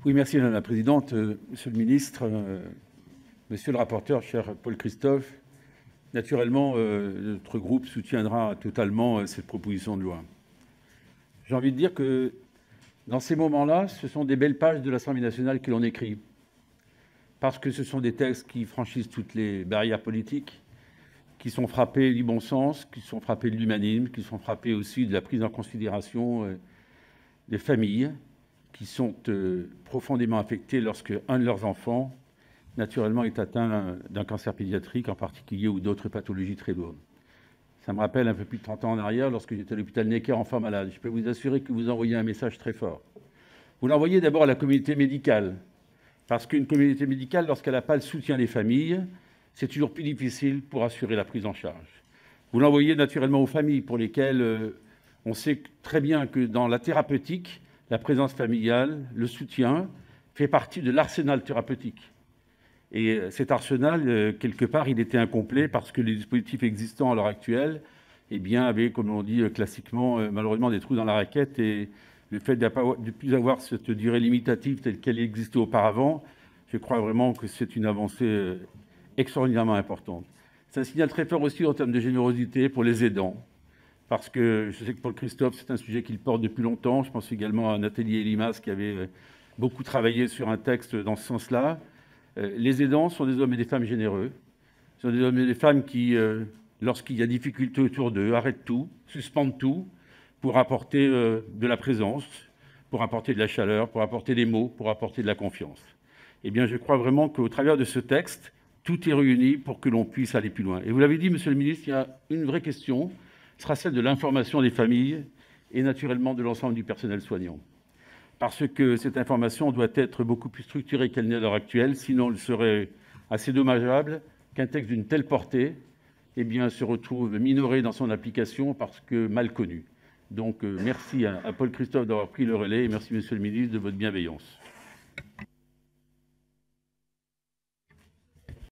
Oui, merci Madame la Présidente. Monsieur le Ministre, Monsieur le rapporteur, cher Paul Christophe, naturellement, notre groupe soutiendra totalement cette proposition de loi. J'ai envie de dire que dans ces moments-là, ce sont des belles pages de l'Assemblée nationale que l'on écrit, parce que ce sont des textes qui franchissent toutes les barrières politiques, qui sont frappés du bon sens, qui sont frappés de l'humanisme, qui sont frappés aussi de la prise en considération des familles, qui sont profondément affectés lorsque un de leurs enfants, naturellement, est atteint d'un cancer pédiatrique en particulier ou d'autres pathologies très lourdes. Ça me rappelle un peu plus de 30 ans en arrière, lorsque j'étais à l'hôpital Necker, enfant malade. Je peux vous assurer que vous envoyez un message très fort. Vous l'envoyez d'abord à la communauté médicale, parce qu'une communauté médicale, lorsqu'elle n'a pas le soutien des familles, c'est toujours plus difficile pour assurer la prise en charge. Vous l'envoyez naturellement aux familles, pour lesquelles on sait très bien que dans la thérapeutique, la présence familiale, le soutien, fait partie de l'arsenal thérapeutique. Et cet arsenal, quelque part, il était incomplet parce que les dispositifs existants à l'heure actuelle avaient, comme on dit classiquement, malheureusement des trous dans la raquette. Et le fait de ne plus avoir cette durée limitative telle qu'elle existait auparavant, je crois vraiment que c'est une avancée extraordinairement importante. C'est un signal très fort aussi en termes de générosité pour les aidants. Parce que je sais que Paul Christophe, c'est un sujet qu'il porte depuis longtemps. Je pense également à Nathalie Elimas qui avait beaucoup travaillé sur un texte dans ce sens-là. Les aidants sont des hommes et des femmes généreux. Ce sont des hommes et des femmes qui, lorsqu'il y a difficulté autour d'eux, arrêtent tout, suspendent tout pour apporter de la présence, pour apporter de la chaleur, pour apporter des mots, pour apporter de la confiance. Eh bien, je crois vraiment qu'au travers de ce texte, tout est réuni pour que l'on puisse aller plus loin. Et vous l'avez dit, Monsieur le Ministre, il y a une vraie question, sera celle de l'information des familles et naturellement de l'ensemble du personnel soignant. Parce que cette information doit être beaucoup plus structurée qu'elle n'est à l'heure actuelle, sinon il serait assez dommageable qu'un texte d'une telle portée se retrouve minoré dans son application parce que mal connu. Donc merci à Paul Christophe d'avoir pris le relais et merci Monsieur le Ministre de votre bienveillance.